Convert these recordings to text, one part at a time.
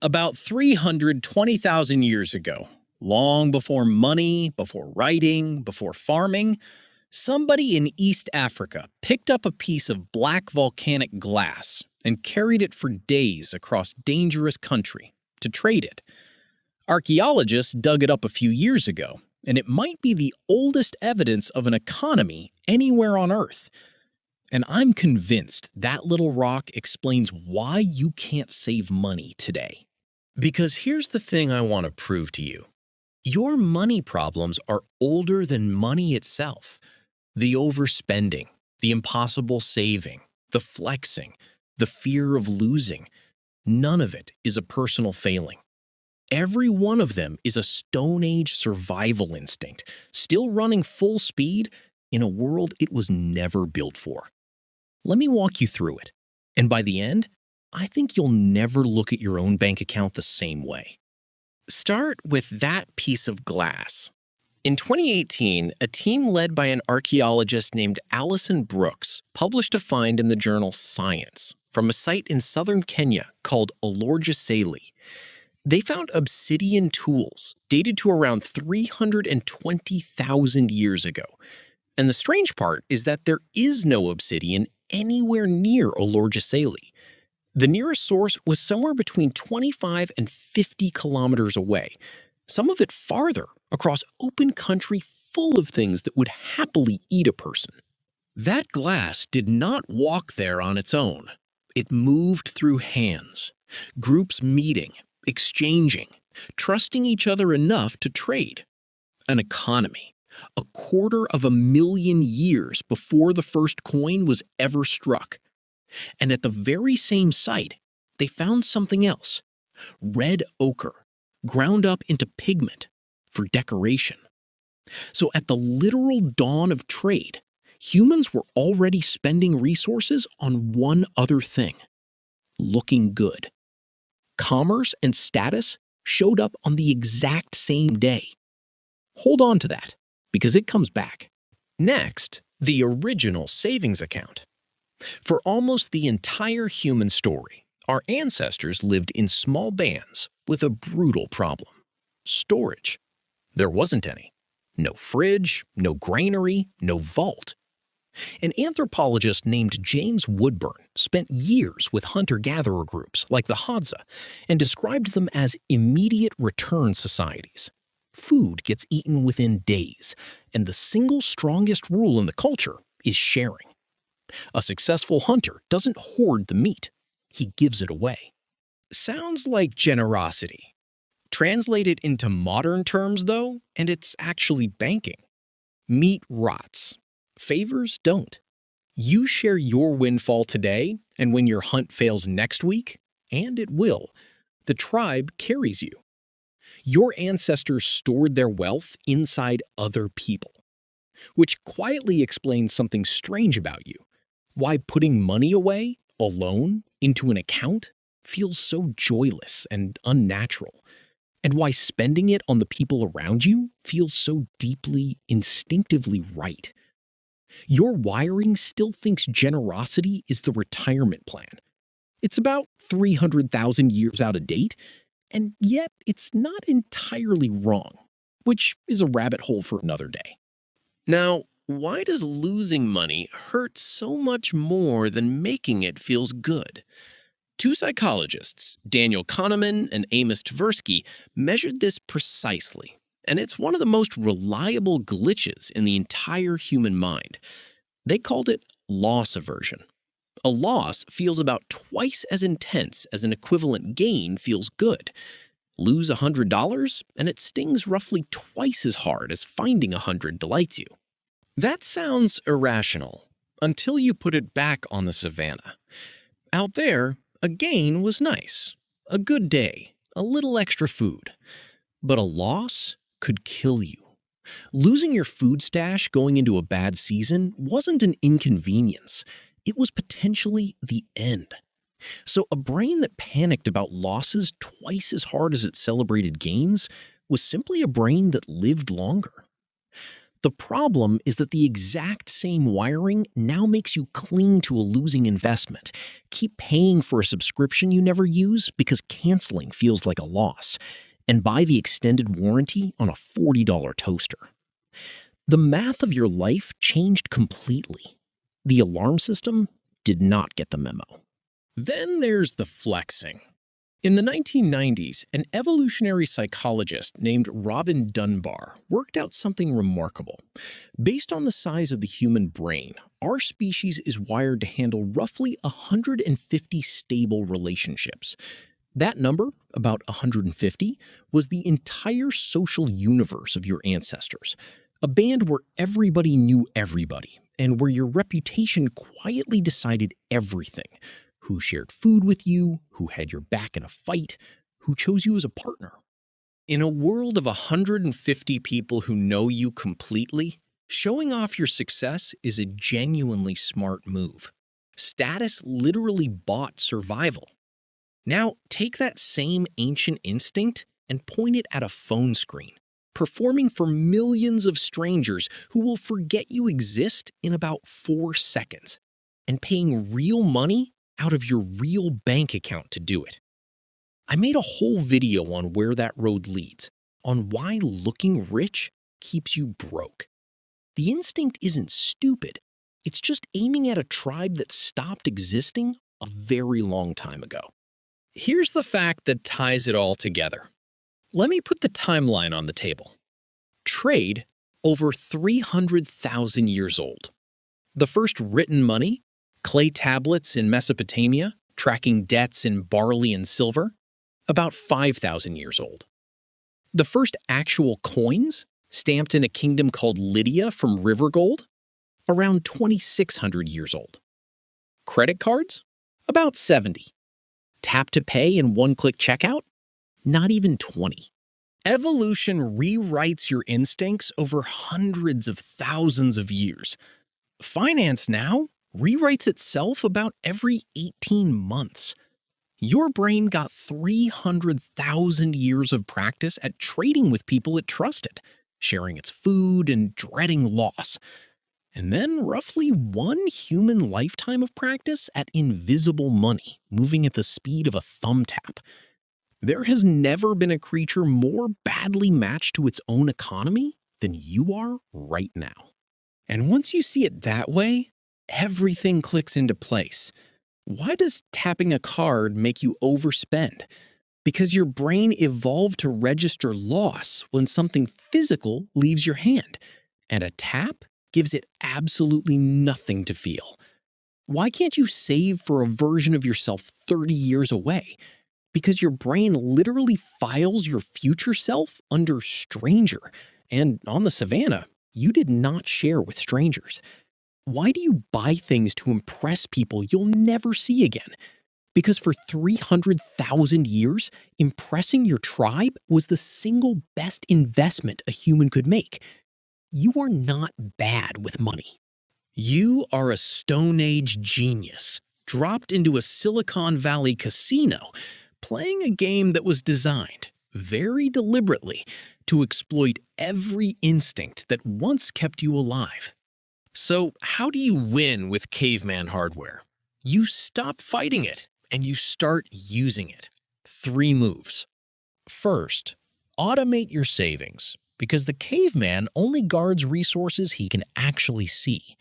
About 320,000 years ago, long before money, before writing, before farming, somebody in East Africa picked up a piece of black volcanic glass and carried it for days across dangerous country to trade it. Archaeologists dug it up a few years ago, and it might be the oldest evidence of an economy anywhere on Earth. And I'm convinced that little rock explains why you can't save money today. Because here's the thing I want to prove to you. Your money problems are older than money itself. The overspending, the impossible saving, the flexing, the fear of losing, none of it is a personal failing. Every one of them is a Stone Age survival instinct, still running full speed in a world it was never built for. Let me walk you through it, and by the end, I think you'll never look at your own bank account the same way. Start with that piece of glass. In 2018, a team led by an archaeologist named Alison Brooks published a find in the journal Science from a site in southern Kenya called Olorgesailie. They found obsidian tools dated to around 320,000 years ago. And the strange part is that there is no obsidian anywhere near Olorgesailie. The nearest source was somewhere between 25 and 50 kilometers away, some of it farther, across open country full of things that would happily eat a person. That glass did not walk there on its own. It moved through hands, groups meeting, exchanging, trusting each other enough to trade. An economy, 250,000 years before the first coin was ever struck. And at the very same site, they found something else, red ochre, ground up into pigment for decoration. So at the literal dawn of trade, humans were already spending resources on one other thing, looking good. Commerce and status showed up on the exact same day. Hold on to that, because it comes back. Next, the original savings account. For almost the entire human story, our ancestors lived in small bands with a brutal problem: storage. There wasn't any. No fridge, no granary, no vault. An anthropologist named James Woodburn spent years with hunter-gatherer groups like the Hadza and described them as immediate return societies. Food gets eaten within days, and the single strongest rule in the culture is sharing. A successful hunter doesn't hoard the meat, he gives it away. Sounds like generosity. Translate it into modern terms, though, and it's actually banking. Meat rots. Favors don't. You share your windfall today, and when your hunt fails next week, and it will, the tribe carries you. Your ancestors stored their wealth inside other people, which quietly explains something strange about you. Why putting money away, alone, into an account feels so joyless and unnatural, and why spending it on the people around you feels so deeply, instinctively right. Your wiring still thinks generosity is the retirement plan. It's about 300,000 years out of date, and yet it's not entirely wrong, which is a rabbit hole for another day. Now, why does losing money hurt so much more than making it feels good? Two psychologists, Daniel Kahneman and Amos Tversky, measured this precisely, and it's one of the most reliable glitches in the entire human mind. They called it loss aversion. A loss feels about twice as intense as an equivalent gain feels good. Lose $100, and it stings roughly twice as hard as finding $100 delights you. That sounds irrational, until you put it back on the savanna. Out there, a gain was nice, a good day, a little extra food. But a loss could kill you. Losing your food stash going into a bad season wasn't an inconvenience. It was potentially the end. So a brain that panicked about losses twice as hard as it celebrated gains was simply a brain that lived longer. The problem is that the exact same wiring now makes you cling to a losing investment, keep paying for a subscription you never use because canceling feels like a loss, and buy the extended warranty on a $40 toaster. The math of your life changed completely. The alarm system did not get the memo. Then there's the flexing. In the 1990s, an evolutionary psychologist named Robin Dunbar worked out something remarkable. Based on the size of the human brain, our species is wired to handle roughly 150 stable relationships. That number, about 150, was the entire social universe of your ancestors, a band where everybody knew everybody, and where your reputation quietly decided everything. Who shared food with you, who had your back in a fight, who chose you as a partner. In a world of 150 people who know you completely, showing off your success is a genuinely smart move. Status literally bought survival. Now, take that same ancient instinct and point it at a phone screen, performing for millions of strangers who will forget you exist in about 4 seconds, and paying real money out of your real bank account to do it. I made a whole video on where that road leads, on why looking rich keeps you broke. The instinct isn't stupid, it's just aiming at a tribe that stopped existing a very long time ago. Here's the fact that ties it all together. Let me put the timeline on the table. Trade, over 300,000 years old. The first written money, clay tablets in Mesopotamia, tracking debts in barley and silver, about 5,000 years old. The first actual coins, stamped in a kingdom called Lydia from river gold, around 2,600 years old. Credit cards, about 70. Tap to pay and one-click checkout, not even 20. Evolution rewrites your instincts over hundreds of thousands of years. Finance now rewrites itself about every 18 months. Your brain got 300,000 years of practice at trading with people it trusted, sharing its food and dreading loss. And then roughly 1 human lifetime of practice at invisible money, moving at the speed of a thumb tap. There has never been a creature more badly matched to its own economy than you are right now. And once you see it that way, everything clicks into place. Why does tapping a card make you overspend? Because your brain evolved to register loss when something physical leaves your hand, and a tap gives it absolutely nothing to feel. Why can't you save for a version of yourself 30 years away? Because your brain literally files your future self under stranger, and on the savanna, you did not share with strangers. Why do you buy things to impress people you'll never see again? Because for 300,000 years, impressing your tribe was the single best investment a human could make. You are not bad with money. You are a Stone Age genius, dropped into a Silicon Valley casino, playing a game that was designed, very deliberately, to exploit every instinct that once kept you alive. So how do you win with caveman hardware? You stop fighting it and you start using it. 3 moves. First, automate your savings, because the caveman only guards resources he can actually see.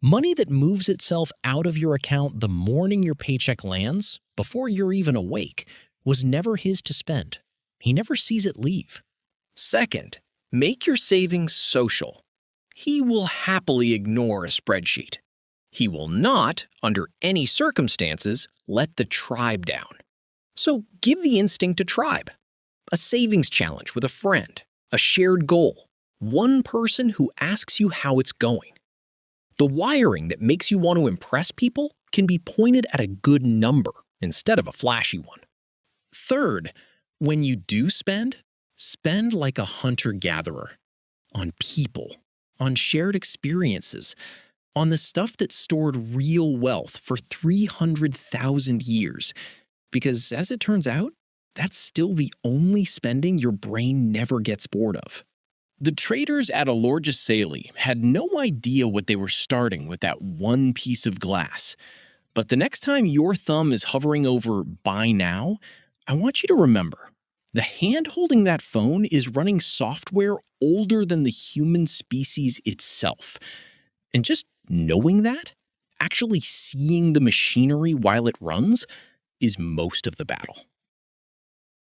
Money that moves itself out of your account the morning your paycheck lands, before you're even awake, was never his to spend. He never sees it leave. Second, make your savings social. He will happily ignore a spreadsheet. He will not, under any circumstances, let the tribe down. So give the instinct a tribe. A savings challenge with a friend, a shared goal, one person who asks you how it's going. The wiring that makes you want to impress people can be pointed at a good number instead of a flashy one. Third, when you do spend, spend like a hunter-gatherer. On people, on shared experiences, on the stuff that stored real wealth for 300,000 years. Because as it turns out, that's still the only spending your brain never gets bored of. The traders at Olorgesailie had no idea what they were starting with that one piece of glass. But the next time your thumb is hovering over "buy now," I want you to remember, the hand holding that phone is running software older than the human species itself. And just knowing that, actually seeing the machinery while it runs, is most of the battle.